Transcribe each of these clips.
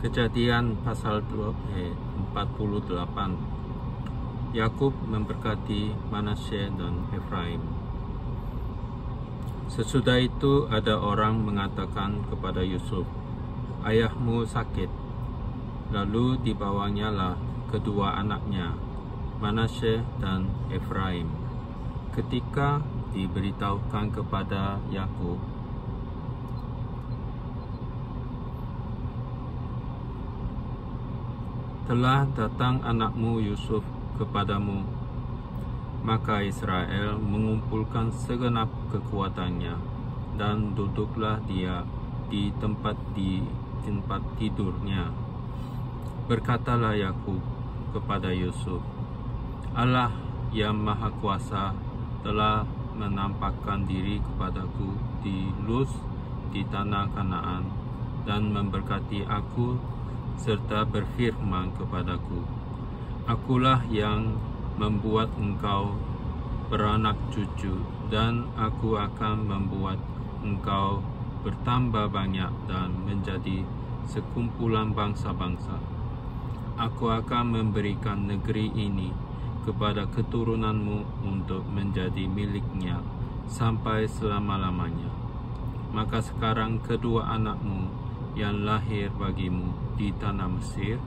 Kejadian pasal 48. Yakub memberkati Manasye dan Efraim. Sesudah itu ada orang mengatakan kepada Yusuf, "Ayahmu sakit." Lalu dibawanyalah kedua anaknya, Manasye dan Efraim. Ketika diberitahukan kepada Yakub, "Telah datang anakmu Yusuf kepadamu," maka Israel mengumpulkan segenap kekuatannya, dan duduklah dia di tempat tidurnya. Berkatalah Yakub kepada Yusuf, "Allah yang Maha Kuasa telah menampakkan diri kepadaku di Luz di tanah Kanaan, dan memberkati aku serta berfirman kepadaku, 'Akulah yang membuat engkau beranak cucu, dan aku akan membuat engkau bertambah banyak dan menjadi sekumpulan bangsa-bangsa. Aku akan memberikan negeri ini kepada keturunanmu untuk menjadi miliknya sampai selama-lamanya.' Maka sekarang kedua anakmu yang lahir bagimu di tanah Mesir,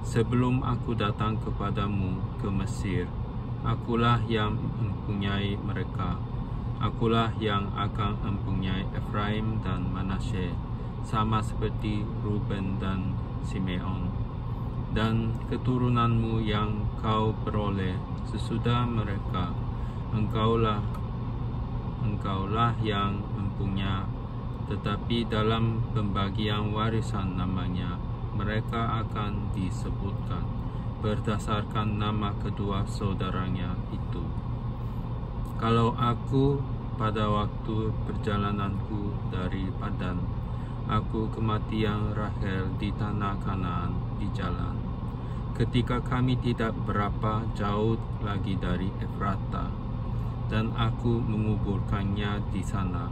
sebelum aku datang kepadamu ke Mesir, akulah yang mempunyai mereka. Akulah yang akan mempunyai Efraim dan Manasye, sama seperti Ruben dan Simeon. Dan keturunanmu yang kau peroleh sesudah mereka, engkaulah yang mempunyai, tetapi dalam pembagian warisan namanya, mereka akan disebutkan berdasarkan nama kedua saudaranya itu. Kalau aku pada waktu perjalananku dari Padan, aku kematian Rahel di tanah Kanaan di jalan, ketika kami tidak berapa jauh lagi dari Efrata, dan aku menguburkannya di sana,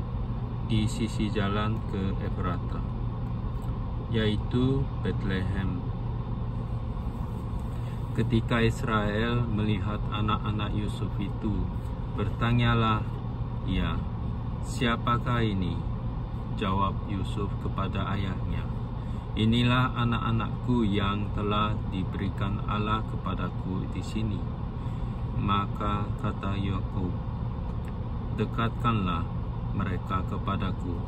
di sisi jalan ke Efrata, yaitu Bethlehem. Ketika Israel melihat anak-anak Yusuf itu, bertanyalah ia, 'Siapakah ini?' Jawab Yusuf kepada ayahnya, 'Inilah anak-anakku yang telah diberikan Allah kepadaku di sini.' Maka kata Yakub, 'Dekatkanlah mereka kepadaku,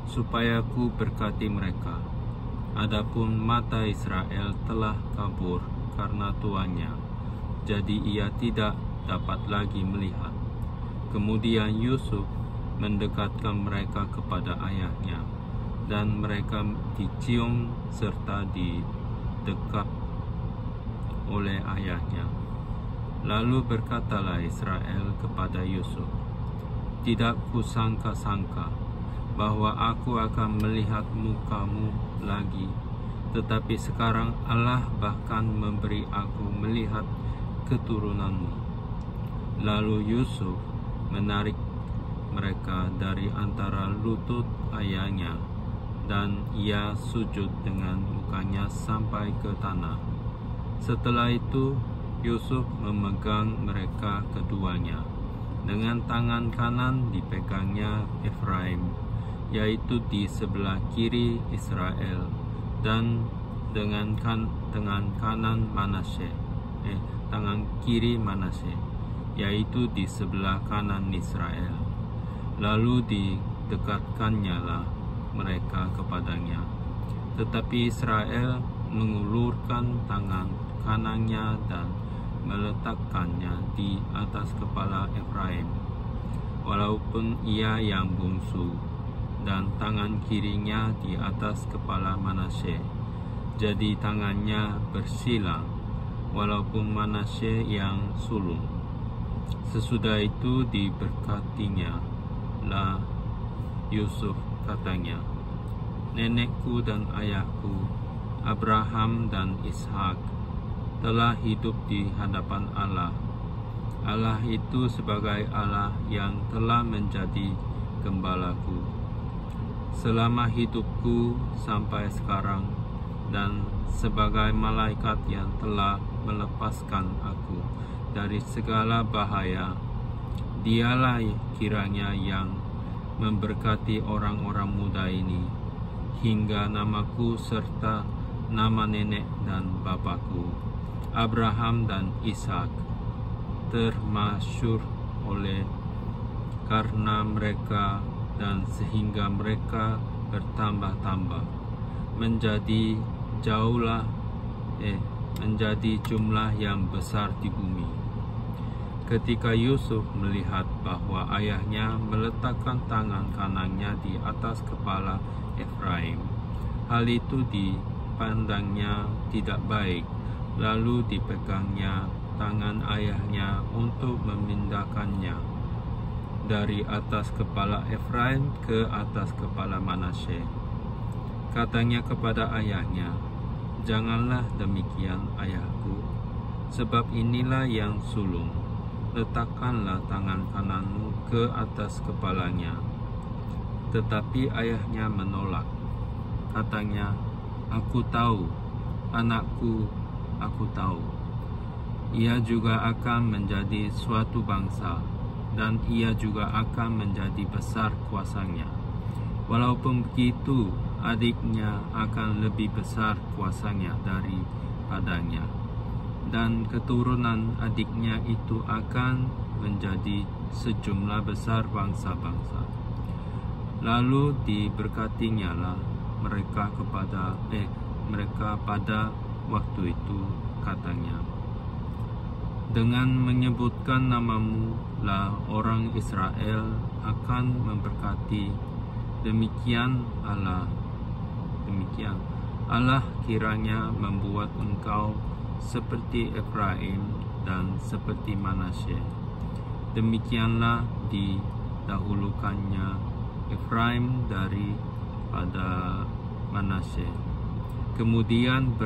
supaya ku berkati mereka.' Adapun mata Israel telah kabur karena tuannya, jadi ia tidak dapat lagi melihat. Kemudian Yusuf mendekatkan mereka kepada ayahnya, dan mereka dicium serta didekat oleh ayahnya. Lalu berkatalah Israel kepada Yusuf, 'Tidak kusangka-sangka bahwa aku akan melihat mukamu lagi, tetapi sekarang Allah bahkan memberi aku melihat keturunanmu.' Lalu Yusuf menarik mereka dari antara lutut ayahnya, dan ia sujud dengan mukanya sampai ke tanah. Setelah itu Yusuf memegang mereka keduanya. Dengan tangan kanan dipegangnya Efraim, yaitu di sebelah kiri Israel, dan dengan tangan kiri Manasye, yaitu di sebelah kanan Israel. Lalu didekatkannya lah mereka kepadanya. Tetapi Israel mengulurkan tangan kanannya dan meletakkannya di atas kepala Efraim, walaupun ia yang bungsu, dan tangan kirinya di atas kepala Manasye. Jadi tangannya bersilang, walaupun Manasye yang sulung. Sesudah itu diberkatinya lah Yusuf, katanya, 'Nenekku dan ayahku Abraham dan Ishak telah hidup di hadapan Allah. Allah itu sebagai Allah yang telah menjadi gembalaku. Selama hidupku sampai sekarang, dan sebagai malaikat yang telah melepaskan aku dari segala bahaya. Dialah kiranya yang memberkati orang-orang muda ini, hingga namaku serta nama nenek dan bapakku, Abraham dan Ishak, termasyhur oleh karena mereka, dan sehingga mereka bertambah-tambah menjadi jumlah yang besar di bumi. Ketika Yusuf melihat bahwa ayahnya meletakkan tangan kanannya di atas kepala Efraim, hal itu dipandangnya tidak baik. Lalu dipegangnya tangan ayahnya untuk memindahkannya dari atas kepala Efraim ke atas kepala Manasye. Katanya kepada ayahnya, "Janganlah demikian, ayahku, sebab inilah yang sulung. Letakkanlah tangan kananmu ke atas kepalanya." Tetapi ayahnya menolak. Katanya, "Aku tahu, anakku, aku tahu. Ia juga akan menjadi suatu bangsa, dan ia juga akan menjadi besar kuasanya. Walaupun begitu, adiknya akan lebih besar kuasanya daripadanya, dan keturunan adiknya itu akan menjadi sejumlah besar bangsa-bangsa." Lalu diberkatinya lah mereka pada waktu itu, katanya, "Dengan menyebutkan namamu lah orang Israel akan memberkati. Demikian Allah kiranya membuat engkau seperti Efraim dan seperti Manasye." Demikianlah didahulukannya Efraim daripada Manasye. Kemudian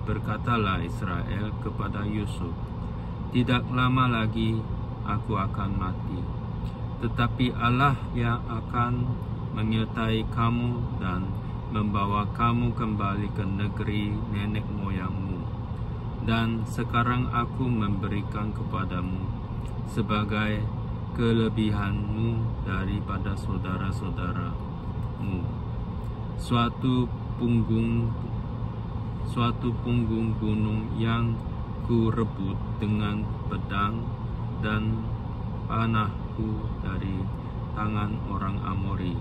berkatalah Israel kepada Yusuf, "Tidak lama lagi aku akan mati, tetapi Allah yang akan menyertai kamu dan membawa kamu kembali ke negeri nenek moyangmu. Dan sekarang aku memberikan kepadamu sebagai kelebihanmu daripada saudara-saudaramu suatu punggung gunung yang kurebut dengan pedang dan panahku dari tangan orang Amori.